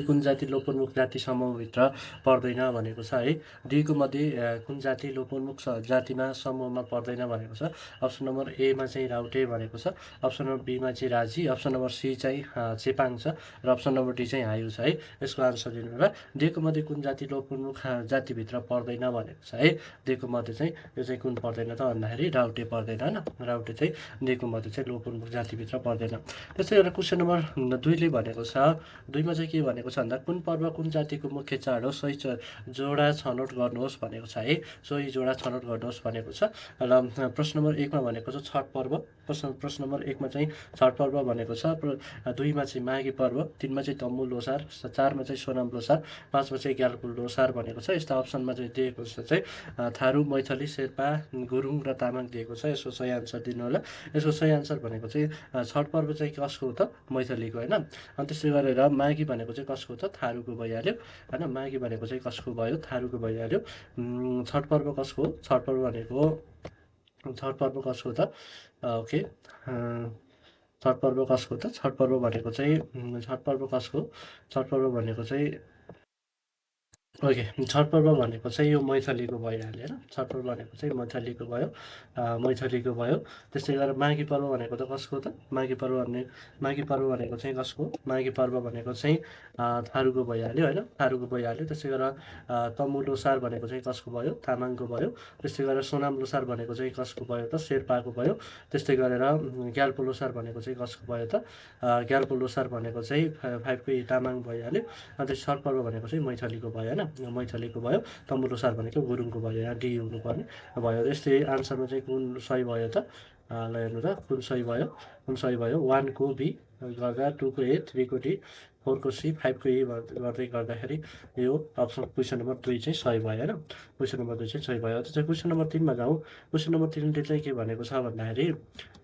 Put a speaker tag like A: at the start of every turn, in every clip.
A: कुन जाति लोपोन्मुख जाति समूहभित्र पर्दैन भनेको छ है। डीको मध्ये कुन जाति लोपोन्मुख जातिमा समूहमा पर्दैन भनेको छ। अप्सन नम्बर एमा चाहिँ राउटे भनेको छ। अप्सन नम्बर बीमा चाहिँ राजी, अप्सन नम्बर सी चाहिँ चेपाङ छ र अप्सन नम्बर डी चाहिँ हायु छ है। यसको आन्सर दिनु होला। डीको मध्ये कुन जाति लोपोन्मुख जातिभित्र पर्दैन भनेको छ है। डीको मध्ये चाहिँ यो चाहिँ कुन पर्दैन त भन्दाखेरि राउटे पर्दैन होइन। राउटे चाहिँ डीको मध्ये चाहिँ लोपोन्मुख जातिभित्र पर्दैन। त्यस्तै गरेर क्वेसन नम्बर 2ले भनेको छ। 2मा चाहिँ के भनेको छ भन्दा कुन पर्व कुन जातिको मुख्य चाड हो, सही जोडा छनौट गर्नुहोस् भनेको छ है। सही जोडा छनौट गर्नुहोस् भनेको छ। र प्रश्न नम्बर 1मा भनेको छ छठ पर्व। प्रश्न नम्बर 1मा चाहिँ छठ पर्व भनेको छ। 2मा चाहिँ माघे पर्व, 3मा चाहिँ तम्बु लोसार, 4मा चाहिँ सोनाम लोसार, 5मा चाहिँ ग्याल्पो लोसार भनेको छ। यस्ता अप्सनमा चाहिँ दिएको छ चाहिँ थारू, मैथली, शेर्पा, गुरुङ र तामाङ दिएको छ। यसको सही आन्सर दिनु होला। यसको सही आन्सर भनेको चाहिँ छठ पर्व चाहिँ कसको हो त, मैथलीको होइन। अनि त्यसै गरेर माघी भनेको चाहिँ कसको हो त, थारूको भइहाल्यो होइन। माघी भनेको चाहिँ कसको भयो, थारूको भइहाल्यो। छठ पर्व कसको हो, छठ पर्व भनेको छठ पर्व कसको हो त, ओके। छठ पर्व कसको हो त, छठ पर्व भनेको चाहिँ छठ पर्व कसको, छठ पर्व भनेको चाहिँ ओके। छठ पर्व भनेको चाहिँ यो मैथलीको भइहाल्यो होइन। छठ पर्व भनेको चाहिँ मैथलीको भयो, मैथलीको भयो। त्यस्तै गरेर माघी पर्व भनेको त कसको त, माघी पर्व भनेको चाहिँ कसको, माघी पर्व भनेको चाहिँ थारूको भइहाल्यो होइन, थारूको भइहाल्यो। त्यस्तै गरेर तम्बु लोसार भनेको चाहिँ कसको भयो, तामाङको भयो। त्यस्तै गरेर सोनाम लोसार भनेको चाहिँ कसको भयो त, शेर्पाको भयो। त्यस्तै गरेर ग्याल्पो लोसार भनेको चाहिँ कसको भयो त, ग्याल्पो लोसार भनेको चाहिँ 5को तामाङ भइहाल्यो। अन्त छठ पर्व भनेको चाहिँ मैथलीको भयो होइन, मैथलीको भयो। तम्बु लोसार भनेको गुरुङको भयो, यहाँ डी हुनुपर्ने भयो। यस्तै आन्सरमा चाहिँ कुन सही भयो त, ल हेर्नु त कुन सही भयो, कुन सही भयो। 1को बी गर्दा, 2को ए, 3को डी, 4को सी, 5को ई गर्दै गर्दाखेरि यो अप्सन क्वेसन नम्बर 2 चाहिँ सही भयो होइन। क्वेसन नम्बर 2 चाहिँ सही भयो। त्यसपछि क्वेसन नम्बर 3मा जाउँ। क्वेसन नम्बर 3ले चाहिँ के भनेको छ भन्दाखेरि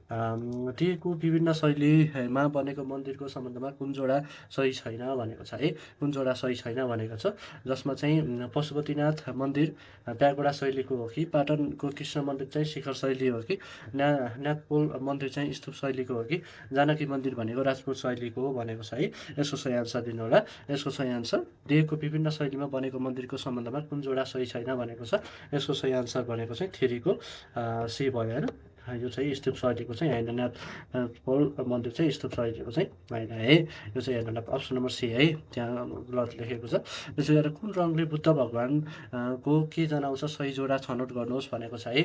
A: दिएको विभिन्न शैलीमा बनेको मन्दिरको सम्बन्धमा कुन जोडा सही छैन भनेको छ है। कुन जोडा सही छैन भनेको छ, जसमा चाहिँ पशुपतिनाथ मन्दिर प्यागोडा शैलीको हो कि, पाटनको कृष्ण मन्दिर चाहिँ शिखर शैली हो कि, नागपोल मन्दिर चाहिँ स्तूप शैलीको हो कि, जानकी मन्दिर भनेको राजपूत शैलीको हो भनेको छ है। यसको सही आन्सर दिनु होला। यसको सही आन्सर दिएको विभिन्न शैलीमा बनेको मन्दिरको सम्बन्धमा कुन जोडा सही छैन भनेको छ। यसको सही आन्सर भनेको चाहिँ 3को सी भयो होइन। यो चाहिँ स्तूप शैलीको चाहिँ होइन, नागपोल मन्दिर चाहिँ स्तूप शैलीको चाहिँ होइन है। यो चाहिँ हेर्नु अप्सन नम्बर सी है, त्यहाँ गलत लेखेको छ। त्यसै गरेर कुन रङले बुद्ध भगवानको के जनाउँछ, सही जोडा छनौट गर्नुहोस् भनेको छ है।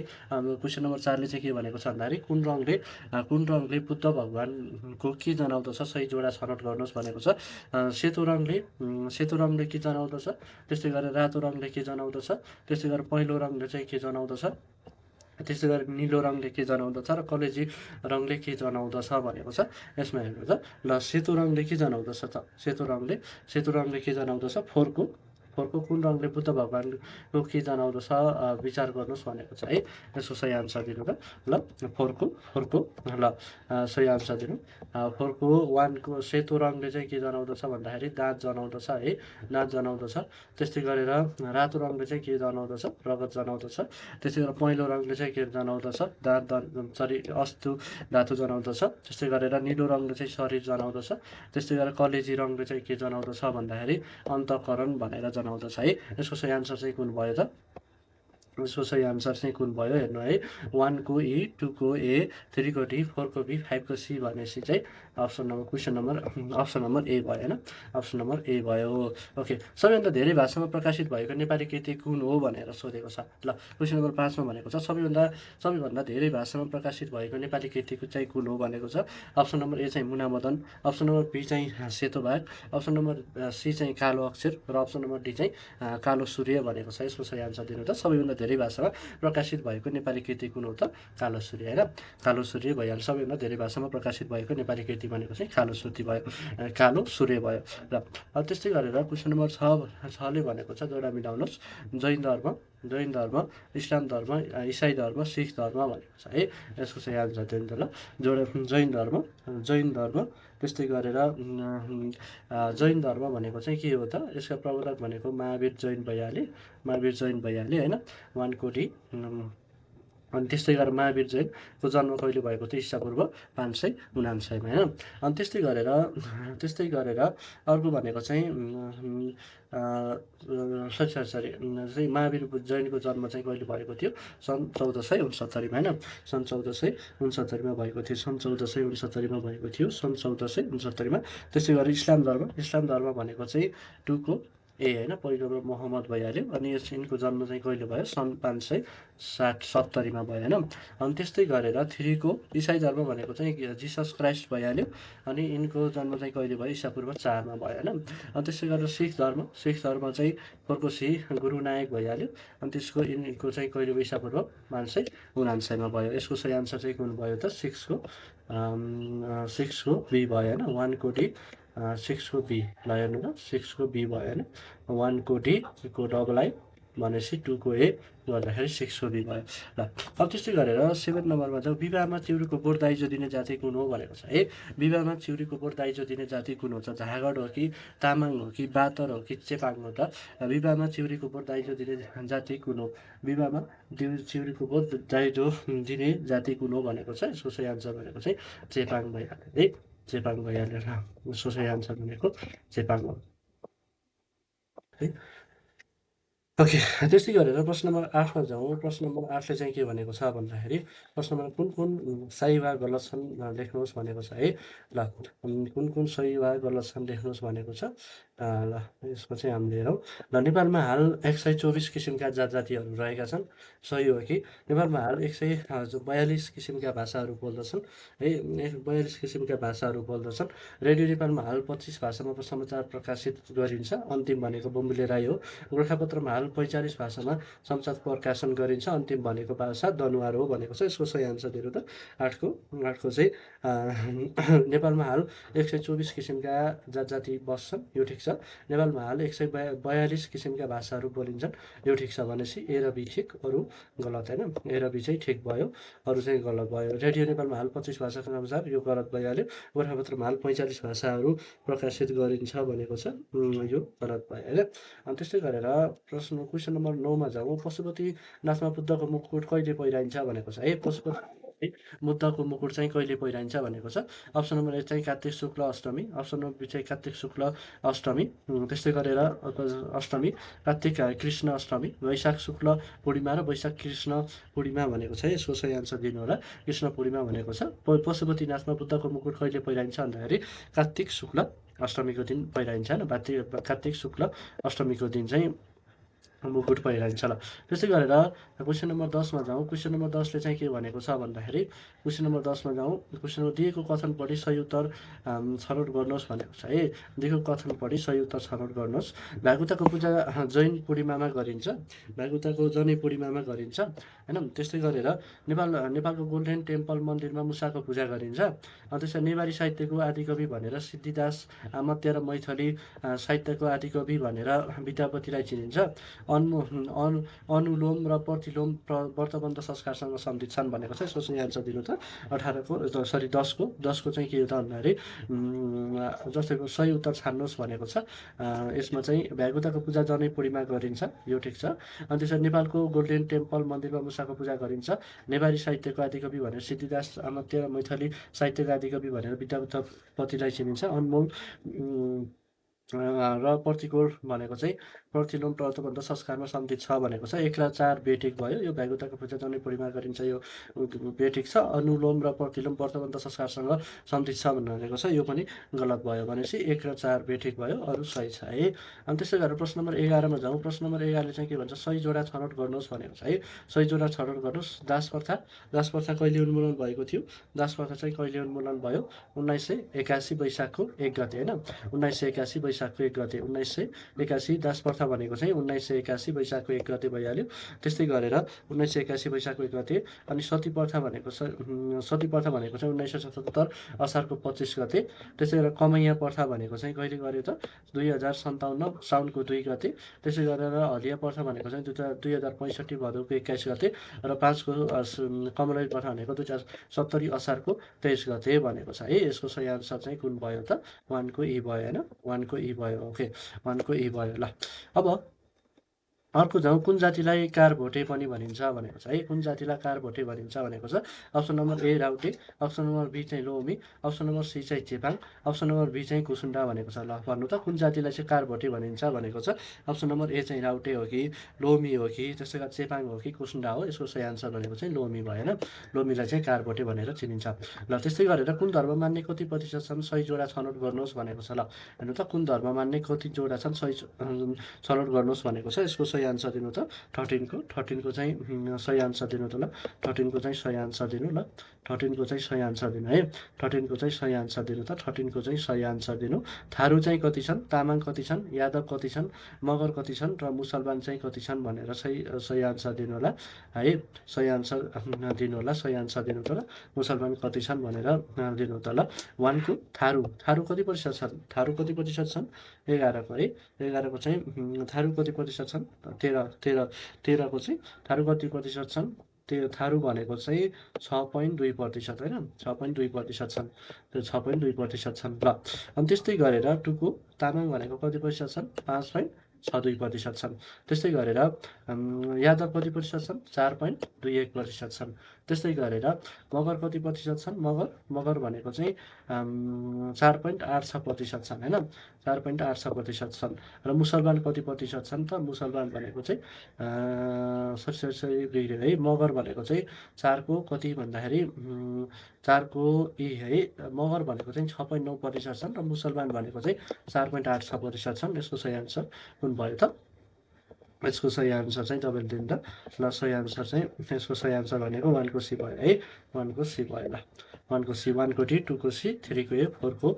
A: क्वेसन नम्बर 4ले चाहिँ के भनेको छ भन्दाखेरि कुन रङले बुद्ध भगवानको के जनाउँदछ, सही जोडा छनौट गर्नुहोस् भनेको छ। सेतो रङले के जनाउँदछ, त्यस्तै गरेर रातो रङले के जनाउँदछ, त्यस्तै गरेर पहिलो रङले चाहिँ के जनाउँदछ, त्यस्तै गरेर निलो रङले के जनाउँदछ र कलेजी रङले के जनाउँदछ भनेको छ। यसमा हेर्नु त ल, सेतो रङले के जनाउँदछ त, सेतो रङले के जनाउँदछ, फोरको कुन रङले बुद्ध भगवानको के जनाउँदछ विचार गर्नुहोस् भनेको छ है। यसको सही आन्सर दिनु त ल, फोरको ल सही आन्सर दिनु। 4को 1को सेतो रङले चाहिँ के जनाउँदछ भन्दाखेरि दाँत जनाउँदछ है, दाँत जनाउँदछ। त्यस्तै गरेर रातो रङले चाहिँ के जनाउँदछ, रगत जनाउँदछ। त्यस्तै गरेर पहेँलो रङले चाहिँ के जनाउँदछ, अस्तु धातु जनाउँदछ। त्यस्तै गरेर निलो रङले चाहिँ शरीर जनाउँदछ। त्यस्तै गरेर कलेजी रङले चाहिँ के जनाउँदछ भन्दाखेरि अन्तःकरण भनेर जनाउँदछ है। यसको सही आन्सर चाहिँ कुन भयो त, यसको सही आन्सर चाहिँ कुन भयो हेर्नु है। 1को ई, 2को ए, 3को डी, 4को बी, 5को सी भनेपछि चाहिँ अप्सन नम्बर ए भयो होइन। अप्सन नम्बर ए भयो। ओके। सबैभन्दा धेरै भाषामा प्रकाशित भएको नेपाली कृति कुन हो भनेर सोधेको छ। ल क्वेसन नम्बर 5मा भनेको छ सबैभन्दा धेरै भाषामा प्रकाशित भएको नेपाली कृतिको चाहिँ कुन हो भनेको छ। अप्सन नम्बर ए चाहिँ मुनामदन, अप्सन नम्बर बी चाहिँ सेतो बाघ, अप्सन नम्बर सी चाहिँ कालो अक्षर र अप्सन नम्बर डी चाहिँ कालो सूर्य भनेको छ। यसको सही आन्सर दिनु त सबैभन्दा धेरै भाषामा प्रकाशित भएको नेपाली कृति कुन हो त, कालो सूर्य होइन। कालो सूर्य भइहाल्यो। सबैभन्दा धेरै भाषामा प्रकाशित भएको नेपाली कृति भनेको चाहिँ कालो सूर्य भयो र त्यस्तै गरेर क्वेसन नम्बर 6ले भनेको छ जोडा मिलाउनुहोस्। जैन धर्म, इस्लाम धर्म, इसाई धर्म, सिख धर्म भनेको छ है। यसको चाहिँ आन्सर दिनु त ल, जैन धर्म। त्यस्तै गरेर जैन धर्म भनेको चाहिँ के हो त, यसका प्रवर्तक भनेको महावीर जैन भइहाल्यो होइन। 1को डी, अनि त्यस्तै गरेर महावीर जैनको जन्म कहिले भएको थियो ईसापूर्व 579 होइन। अनि त्यस्तै गरेर अर्को भनेको चाहिँ चाहिँ महावीर जैनको जन्म चाहिँ कहिले भएको थियो सन् 1469 होइन, सन् 1469 भएको थियो, सन् 1469 भएको थियो, सन् 1469। त्यस्तै गरेर इस्लाम धर्म भनेको चाहिँ 2 को ए होइन, पहिलो मोहम्मद भइहाल्यो। अनि यिनको जन्म चाहिँ कहिले भयो सन् 570 भयो होइन। अनि त्यस्तै गरेर 3 को इसाई धर्म भनेको चाहिँ जिसस क्राइस्ट भइहाल्यो। अनि यिनको जन्म चाहिँ कहिले भयो ईसापूर्व 4 मा भयो होइन। अनि त्यस्तै गरेर सिख धर्म चाहिँ 4 को सी गुरुनायक भइहाल्यो। अनि यिनको चाहिँ कहिले भयो ईसापूर्व 579 मा भयो। यसको सही आन्सर चाहिँ कुन भयो त 6 को बी भयो होइन, 1 को डी 6 को बी ल हेर्नु त 6 को बी भयो होइन, 1 को डी को डबल आई भनेपछि 2 को ए गर्दाखेरि 6 को बी भयो ल। अब त्यस्तै गरेर 7 नम्बरमा चाहिँ विवाहमा चिउरीको बोट दाइजो दिने जाति कुन हो भनेको छ है। विवाहमा चिउरीको बोट दाइजो दिने जाति कुन हुन्छ, झागड हो कि तामाङ हो कि बातर हो कि चेपाङ हो त। विवाहमा चिउरीको बोट दाइजो दिने जाति कुन हो, विवाहमा चिउरीको बोट दाइजो दिने जाति कुन हो भनेको छ। यसको सही आन्सर भनेको चाहिँ चेपाङ भइहाल्यो है, चेपाङ भइहाल्यो र यसको सही आन्सर भनेको चेपाङ हो है। ओके, त्यस्तै गरेर प्रश्न नम्बर 8मा जाउँ। प्रश्न नम्बर 8ले चाहिँ के भनेको छ भन्दाखेरि प्रश्न नम्बर कुन सही वा गलत छन् लेख्नुहोस् भनेको छ है ल। कुन सही वा गलत छन् लेख्नुहोस् भनेको छ ल। यसमा चाहिँ हामीले हेरौँ ल। नेपालमा हाल 124 किसिमका जातिहरू रहेका छन्, सही हो कि। नेपालमा हाल 142 किसिमका भाषाहरू बोल्दछन् है, 42 किसिमका भाषाहरू बोल्दछन्। रेडियो नेपालमा हाल 25 भाषामा समाचार प्रकाशित गरिन्छ, अन्तिम भनेको बुम्बुले राई हो। गोरखापत्रमा हाल 45 भाषामा समाचार प्रकाशन गरिन्छ, अन्तिम भनेको भाषा दनुवार हो भनेको छ। यसको सही आन्सर दिनु त 8को चाहिँ नेपालमा हाल 124 किसिमका जाति बस्छन्, यो ठिक छ। नेपालमा हाल 142 किसिमका भाषाहरू बोलिन्छन्, यो ठिक छ भनेपछि ए र बी ठिक, अरू गलत होइन। ए र बी चाहिँ ठिक भयो, अरू चाहिँ गलत भयो। रेडियो नेपालमा हाल 25 भाषाका अनुसार यो गलत भइहाल्यो। गोरखापत्रमा हाल 45 भाषाहरू प्रकाशित गरिन्छ भनेको छ, यो गलत भयो होइन। अनि त्यस्तै गरेर क्वेसन नम्बर 9मा जाउँ। पशुपतिनाथमा बुद्धको मुकुट कहिले पहिराइन्छ भनेको छ है। पशुपति बुद्धको मुकुट चाहिँ कहिले पहिराइन्छ भनेको छ। अप्सन नम्बर ए चाहिँ कार्तिक शुक्ल अष्टमी, अप्सन नम्बर बी चाहिँ कार्तिक शुक्ल अष्टमी, त्यस्तै गरेर अष्टमी कार्तिक कृष्ण अष्टमी, वैशाख शुक्ल पूर्णिमा र वैशाख कृष्ण पूर्णिमा भनेको छ। यसको सही आन्सर दिनु होला, कृष्ण पूर्णिमा भनेको छ। पशुपतिनाथमा बुद्धको मुकुट कहिले पहिराइन्छ भन्दाखेरि कार्तिक शुक्ल अष्टमीको दिन पहिराइन्छ होइन। कार्तिक शुक्ल अष्टमीको दिन चाहिँ मुकुट पहिराइन्छ ल। त्यस्तै गरेर क्वेसन नम्बर 10मा जाउँ। क्वेसन नम्बर 10ले चाहिँ के भनेको छ भन्दाखेरि क्वेसन नम्बर 10मा जाउँ। क्वेसन नम्बर दिएको कथन पढी सही उत्तर छनौट गर्नुहोस् भनेको छ है। दिएको कथन पढी सही उत्तर छनौट गर्नुहोस्। भागुताको पूजा जैन पूर्णिमामा गरिन्छ, भागुताको जनै पूर्णिमामा गरिन्छ होइन। त्यस्तै गरेर नेपालको गोल्डेन टेम्पल मन्दिरमा मुसाको पूजा गरिन्छ। त्यसै नेवारी साहित्यको आदिकवि भनेर सिद्धिदास आमत्य र मैथली साहित्यको आदिकवि भनेर विद्यापतिलाई चिनिन्छ। अनुलोम र प्रतिलोम व्रतबन्ध संस्कारसँग सम्बन्धित छन् भनेको छ। यसको चाहिँ एन्सर दिनु त 10को चाहिँ के हो त भन्दाखेरि जस्तै सही उत्तर छान्नुहोस् भनेको छ। यसमा चाहिँ भ्यागुताको पूजा जनै पूर्णिमा गरिन्छ, यो ठिक छ। अनि त्यसरी नेपालको गोल्डेन टेम्पल मन्दिरमा मुसाको पूजा गरिन्छ। नेवारी साहित्यको आदिकवि भनेर सिद्धिदास आमत्य र मैथली साहित्यको आदिकवि भनेर विद्यापतिलाई चिनिन्छ। अनमोल र प्रतिकूल भनेको चाहिँ प्रतिलोम व्रतबन्ध संस्कारमा सम्बन्धित छ भनेको छ। 1 र 4 बेठिक भयो। यो भागुताको पूजा जनै पूर्णिमा गरिन्छ, यो बेठिक छ। अनुलोम र प्रतिलोम व्रतबन्ध संस्कारसँग सम्बन्धित छ भनेको छ, यो पनि गलत भयो भनेपछि 1 र 4 बेठिक भयो, अरू सही छ है। अनि त्यसै गरेर प्रश्न नम्बर 11मा जाउँ। प्रश्न नम्बर 11ले चाहिँ के भन्छ, सही जोडा छनौट गर्नुहोस् भनेको छ है। सही जोडा छनौट गर्नुहोस्। दास प्रथा कहिले उन्मूलन भएको थियो। दास प्रथा चाहिँ कहिले उन्मूलन भयो, 1981 वैशाखको 1 गते होइन। 1981 वैशाखको 1 गते, 1981। दास प्रथा भनेको चाहिँ 1981 वैशाखको 1 गते भइहाल्यो। त्यस्तै गरेर 1981 वैशाखको 1 गते। अनि सती प्रथा भनेको चाहिँ 1977 असारको 25 गते। त्यसै गरेर कमैया प्रथा भनेको चाहिँ कहिले गर्यो त 2057 साउनको 2 गते। त्यसै गरेर हलिया प्रथा भनेको चाहिँ 2065 भदौको 21 गते। र 5को कमलाई प्रथा भनेको 2070 असारको 23 गते भनेको छ है। यसको सही आन्सर चाहिँ कुन भयो त 1 को ई भयो होइन, 1 को ई भयो। ओके, 1 को ई भयो ल। अब अर्को जाउँ, कुन जातिलाई कारभोटे पनि भनिन्छ भनेको छ है। कुन जातिलाई कारभोटे भनिन्छ भनेको छ। Option number A Raute, option number B चाहिँ लोमी, अप्सन नम्बर सी चाहिँ चेपाङ, अप्सन नम्बर बी चाहिँ कुसुन्डा भनेको छ। ल भन्नु त कुन जातिलाई चाहिँ कारभोटे भनिन्छ भनेको छ। अप्सन नम्बर ए चाहिँ राउटे हो कि लोमी हो कि त्यसै गरी चेपाङ हो कि कुसुन्डा हो। यसको सही आन्सर भनेको चाहिँ लोमी भएन। लोमीलाई चाहिँ कारभोटे भनेर चिनिन्छ। ल त्यस्तै गरेर कुन धर्म मान्ने कति प्रतिशत छन्, सही जोडा छनौट गर्नुहोस् भनेको छ। ल हेर्नु त कुन धर्म मान्ने कति जोडा छन्, सही छनौट गर्नुहोस् भनेको छ। यसको सही आन्सर दिनु त 13को चाहिँ सही आन्सर दिनु त। ल 13को चाहिँ सही आन्सर दिनु। ल 13को चाहिँ सही आन्सर दिनु है। 13को चाहिँ सही आन्सर दिनु त। 13को चाहिँ सही आन्सर दिनु। थारू चाहिँ कति छन्, तामाङ कति छन्, यादव कति छन्, मगर कति छन् र मुसलमान चाहिँ कति छन् भनेर सही आन्सर दिनु होला है। सही आन्सर दिनु होला। सही आन्सर दिनु त। ल मुसलमान कति छन् भनेर दिनु त। ल 1को थारू कति प्रतिशत छन्, थारू कति प्रतिशत छन्, 11को है। 11को चाहिँ थारू कति प्रतिशत छन्, 13को चाहिँ थारू कति प्रतिशत छन्, त्यो थारू भनेको चाहिँ 6.2% होइन, 6.2% छन्। त्यो 6.2% छन्। ल अनि त्यस्तै गरेर 2को तामाङ भनेको कति प्रतिशत छन्, 5.62% छन्। त्यस्तै गरेर यादव कति प्रतिशत छन्, 4.21% छन्। त्यस्तै गरेर मगर कति प्रतिशत छन्, मगर भनेको चाहिँ 4.86% छन् होइन, 4.86% छन्। र मुसलमान कति प्रतिशत छन् त, मुसलमान भनेको चाहिँ सरी बिग्रियो है। मगर भनेको चाहिँ 4को कति भन्दाखेरि 4को है। मगर भनेको चाहिँ 6.9% छन् र मुसलमान भनेको चाहिँ 4.86% छन्। यसको सही आन्सर कुन भयो त। यसको सही आन्सर चाहिँ तपाईँले दिनु त। ल सही आन्सर चाहिँ यसको सही आन्सर भनेको 1को सी भयो है। 1को सी भयो। ल 1को सी, 1को डी, 2को सी, 3को ए, 4को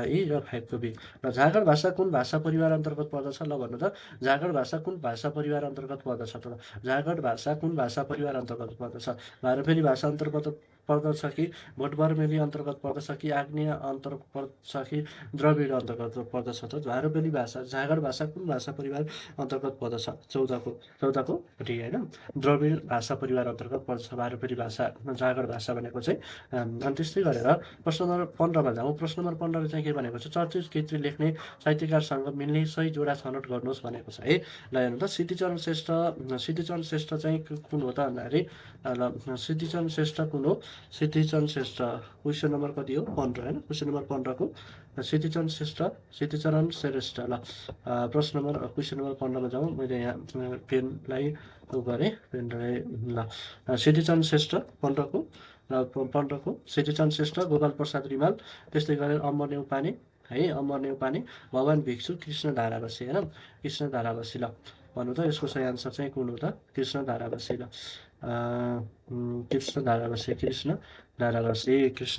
A: ई र 5को बी। र झाँगड भाषा कुन भाषा परिवार अन्तर्गत पर्दछ, ल भन्नु त। झाँगड भाषा कुन भाषा परिवार अन्तर्गत पर्दछ त। झाँगड भाषा कुन भाषा परिवार अन्तर्गत पर्दछ। भारोफेली भाषा अन्तर्गत पर्दछ कि भोटबर्मेली अन्तर्गत पर्दछ कि आग्नेय अन्तर्गत पर्दछ कि द्रविड अन्तर्गत पर्दछ त। भारोफेली भाषा झाँगड भाषा कुन भाषा परिवार अन्तर्गत पर्दछ, 14को डी होइन, द्रविड भाषा परिवार अन्तर्गत पर्दछ भारोफेली भाषा झाँगड भाषा भनेको चाहिँ। अनि त्यस्तै गरेर प्रश्न नम्बर 15मा जाउँ। प्रश्न नम्बर 15 चाहिँ के भनेको छ, चर्चित कृति लेख्ने साहित्यकारसँग मिल्ने सही जोडा छनौट गर्नुहोस् भनेको छ है। ल हेर्नु त, सिद्धिचरण श्रेष्ठ चाहिँ कुन हो त भन्दाखेरि, ल सिद्धिचरण श्रेष्ठ कुन हो, सिद्धिचरण श्रेष्ठ क्वेसन नम्बर कति हो, 15 होइन। क्वेसन नम्बर 15को सिद्धिचरण श्रेष्ठ। ल प्रश्न नम्बर क्वेसन नम्बर 15मा जाउँ। मैले यहाँ पेनलाई गरेँ, पेनलाई। ल सिद्धिचरण श्रेष्ठ 15को सिद्धिचरण श्रेष्ठ, गोपाल प्रसाद रिमाल, त्यस्तै गरेर अमर नेउपाने है, अमर नेउपाने, भगवान भिक्षु, कृष्ण धारावासी होइन, कृष्ण धारावासी। ल भन्नु त यसको सही आन्सर चाहिँ कुन हो त, कृष्ण धारावासी। ल कृष्ण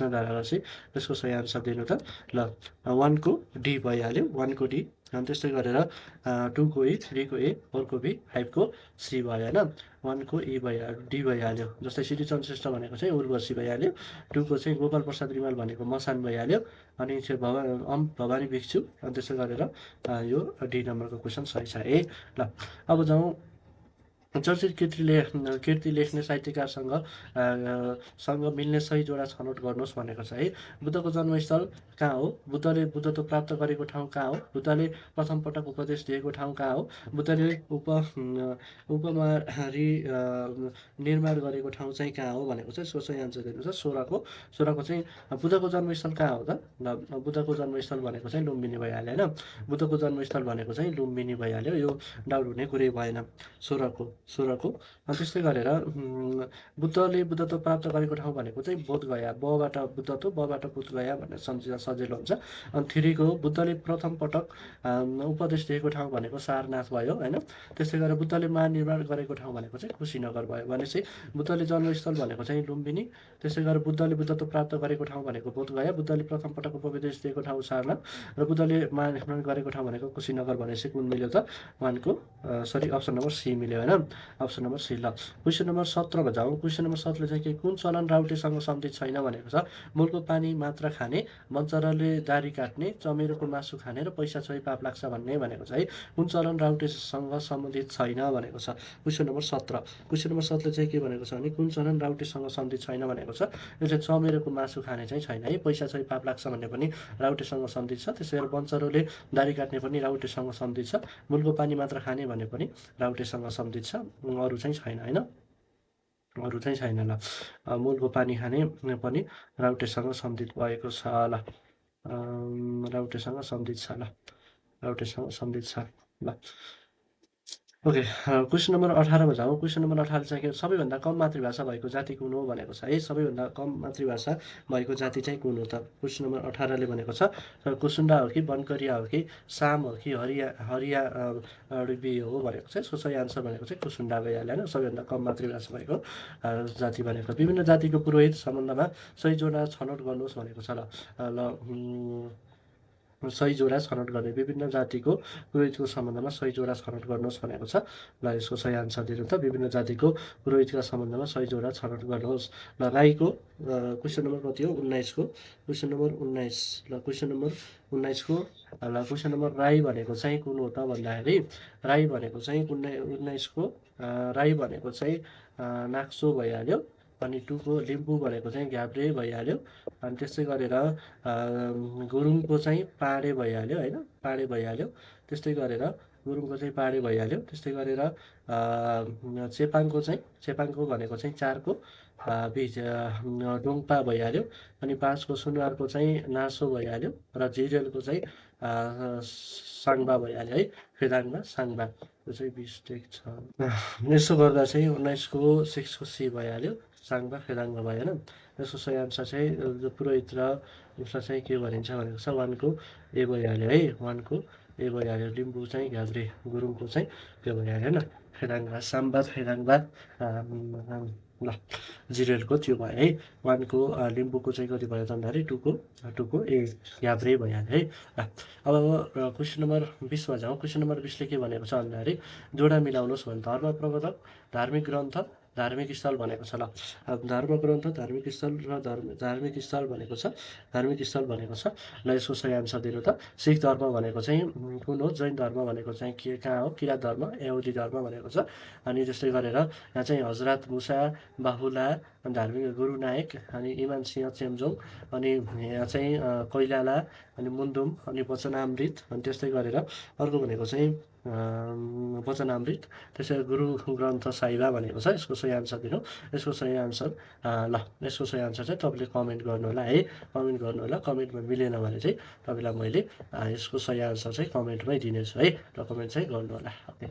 A: धारावासी। यसको सही आन्सर दिनु त। ल 1को डी भइहाल्यो, 1को डी। अनि त्यस्तै गरेर 2को ए, 3को ए, 4को बी, 5को सी भयो होइन। 1को ई भइहाल्यो, डी भइहाल्यो। जस्तै सिद्धिचरण श्रेष्ठ भनेको चाहिँ उर्वशी भइहाल्यो। 2को चाहिँ गोपाल प्रसाद रिमाल भनेको मसान भइहाल्यो। अनि चाहिँ भवानी भिक्षु। अनि त्यसै गरेर यो डी नम्बरको क्वेसन सही छ है। ल अब जाउँ, चर्चित कृति लेख्ने साहित्यकारसँग मिल्ने सही जोडा छनौट गर्नुहोस् भनेको छ है। बुद्धको जन्मस्थल कहाँ हो, बुद्धले बुद्धत्व प्राप्त गरेको ठाउँ कहाँ हो, बुद्धले प्रथम पटक उपदेश दिएको ठाउँ कहाँ हो, बुद्धले उपमारी निर्माण गरेको ठाउँ चाहिँ कहाँ हो भनेको चाहिँ। यसको सही आन्सर दिनु छ 16को चाहिँ बुद्धको जन्मस्थल कहाँ हो त। ल बुद्धको जन्मस्थल भनेको चाहिँ लुम्बिनी भइहाल्यो होइन। बुद्धको जन्मस्थल भनेको चाहिँ लुम्बिनी भइहाल्यो, यो डाउट हुने कुरै भएन। 16को अनि त्यस्तै गरेर बुद्धले बुद्धत्व प्राप्त गरेको ठाउँ भनेको चाहिँ बोधगया, बबाट बुद्धत्व, बबाट बोधगया भनेर सम्झिँदा सजिलो हुन्छ। अनि 3को बुद्धले प्रथम पटक उपदेश दिएको ठाउँ भनेको सारनाथ भयो होइन। त्यस्तै गरेर बुद्धले महानिर्माण गरेको ठाउँ भनेको चाहिँ कुशीनगर भयो। भनेपछि बुद्धले जन्मस्थल भनेको चाहिँ लुम्बिनी, त्यसै गरेर बुद्धले बुद्धत्व प्राप्त गरेको ठाउँ भनेको बोधगया, बुद्धले प्रथम पटक उपदेश दिएको ठाउँ सारनाथ, र बुद्धले महानिर्माण गरेको ठाउँ भनेको कुशीनगर। भनेपछि कुन मिल्यो त, 1को अप्सन नम्बर सी मिल्यो होइन। Option number C. ल क्वेसन नम्बर 17मा जाउँ। क्वेसन नम्बर 17 चाहिँ के, कुन चलन राउटेसँग सम्बन्धित छैन भनेको छ। मूलको पानी मात्र खाने, वनचराले दाह्री काट्ने, चमेरोको मासु खाने र पैसा छोई पाप लाग्छ भन्ने भनेको छ है। कुन चलन राउटेसँग सम्बन्धित छैन भनेको छ। Question number 17। क्वेसन नम्बर 17 चाहिँ के भनेको छ भने कुन चलन राउटेसँग सम्बन्धित छैन भनेको छ। यो चाहिँ चमेरोको मासु खाने चाहिँ छैन है। पैसा छोई पाप लाग्छ भन्ने पनि राउटेसँग सम्बन्धित छ। त्यसै गरी वनचरोले दाह्री काट्ने पनि राउटेसँग सम्बन्धित छ। मूलको पानी मात्र खाने भन्ने पनि राउटेसँग सम्बन्धित छ। अरू चाहिँ छैन होइन, अरू चाहिँ छैन। ल मूलको पानी खाने पनि राउटेसँग सम्बन्धित भएको छ। ल राउटेसँग सम्बन्धित छ। ल राउटेसँग सम्बन्धित छ। ल ओके, क्वेसन नम्बर 18मा जाउँ। क्वेसन नम्बर 18 चाहिँ के, सबैभन्दा कम मातृभाषा भएको जाति कुन हो भनेको छ है। सबैभन्दा कम मातृभाषा भएको जाति चाहिँ कुन हो त। क्वेसन नम्बर 18ले भनेको छ कुसुन्डा हो कि बनकरिया हो कि साम हो कि हरिया अडबी हो भनेको छ। यसको सही आन्सर भनेको चाहिँ कुसुन्डा भइहाल्यो होइन। सबैभन्दा कम मातृभाषा भएको जाति भनेको। विभिन्न जातिको पुरोहित सम्बन्धमा सही जोडा छनौट गर्नुहोस् भनेको छ। सही जोडा छनौट गर्ने, विभिन्न जातिको पुरोहितको सम्बन्धमा सही जोडा छनौट गर्नुहोस् भनेको छ। ल यसको सही आन्सर दिनु त, विभिन्न जातिको पुरोहितका सम्बन्धमा सही जोडा छनौट गर्नुहोस्। ल राईको क्वेसन नम्बर कति हो, 19को क्वेसन नम्बर 19। ल क्वेसन नम्बर 19को क्वेसन नम्बर राई भनेको चाहिँ कुन हो त भन्दाखेरि, राई भनेको चाहिँ 19को राई भनेको चाहिँ नाक्सो भइहाल्यो। अनि 2को लिम्बू भनेको चाहिँ घ्याब्रे भइहाल्यो। अनि त्यस्तै गरेर गुरुङको चाहिँ पाडे भइहाल्यो होइन, पाडे भइहाल्यो। त्यस्तै गरेर गुरुङको चाहिँ पाडे भइहाल्यो। त्यस्तै गरेर चेपाङको भनेको चाहिँ 4को बिच डोङपा भइहाल्यो। अनि 5को सुनवारको चाहिँ नासो भइहाल्यो। र जिरेलको चाहिँ साङ्बा भइहाल्यो है, फेदाङ्बा साङ्बा। यो चाहिँ मिस्टेक छ। यसो गर्दा चाहिँ 19को 6को सी भइहाल्यो, साङ्बा फेदाङ्बा भयो होइन। यसको सही आन्सर चाहिँ पुरोहित र उसलाई चाहिँ के भनिन्छ भनेको छ, 1को ए भइहाल्यो है, 1को ए भइहाल्यो। लिम्बू चाहिँ घ्याब्रे, गुरुङको चाहिँ त्यो भइहाल्यो होइन, फेदाङ्बा साम्बा फेदाङ्बा। ल जिरेलको त्यो भयो है। 1को लिम्बूको चाहिँ कति भयो त भन्दाखेरि 2को ए घ्याब्रे भइहाल्यो है। अब क्वेसन नम्बर 20मा जाउँ। क्वेसन नम्बर 20ले के भनेको छ भन्दाखेरि जोडा मिलाउनुहोस् भने धर्म प्रवर्तक, धार्मिक ग्रन्थ, धार्मिक स्थल भनेको छ। ल धर्म ग्रन्थ, धार्मिक स्थल र धार्मिक स्थल भनेको छ, धार्मिक स्थल भनेको छ। ल यसको सही आन्सर दिनु त। सिख धर्म भनेको चाहिँ कुन हो, जैन धर्म भनेको चाहिँ के कहाँ हो, किराँत धर्म, यहुदी धर्म भनेको छ। अनि त्यस्तै गरेर यहाँ चाहिँ हजरत मुसा, बाहुला, धार्मिक गुरु नायक, अनि इमान सिंह चेम्जोङ, अनि यहाँ चाहिँ कोइलाला, अनि मुन्दुम, अनि वचनामृत, अनि त्यस्तै गरेर अर्को भनेको चाहिँ वचनामृत। त्यसै गुरु ग्रन्थ साहिबा भनेको छ। यसको सही आन्सर दिनु। यसको सही आन्सर ल यसको सही आन्सर चाहिँ तपाईँले कमेन्ट गर्नु होला है, कमेन्ट गर्नु होला। कमेन्टमा मिलेन भने चाहिँ तपाईँलाई मैले यसको सही आन्सर चाहिँ कमेन्टमै दिनेछु है। र कमेन्ट चाहिँ गर्नु होला। ओके।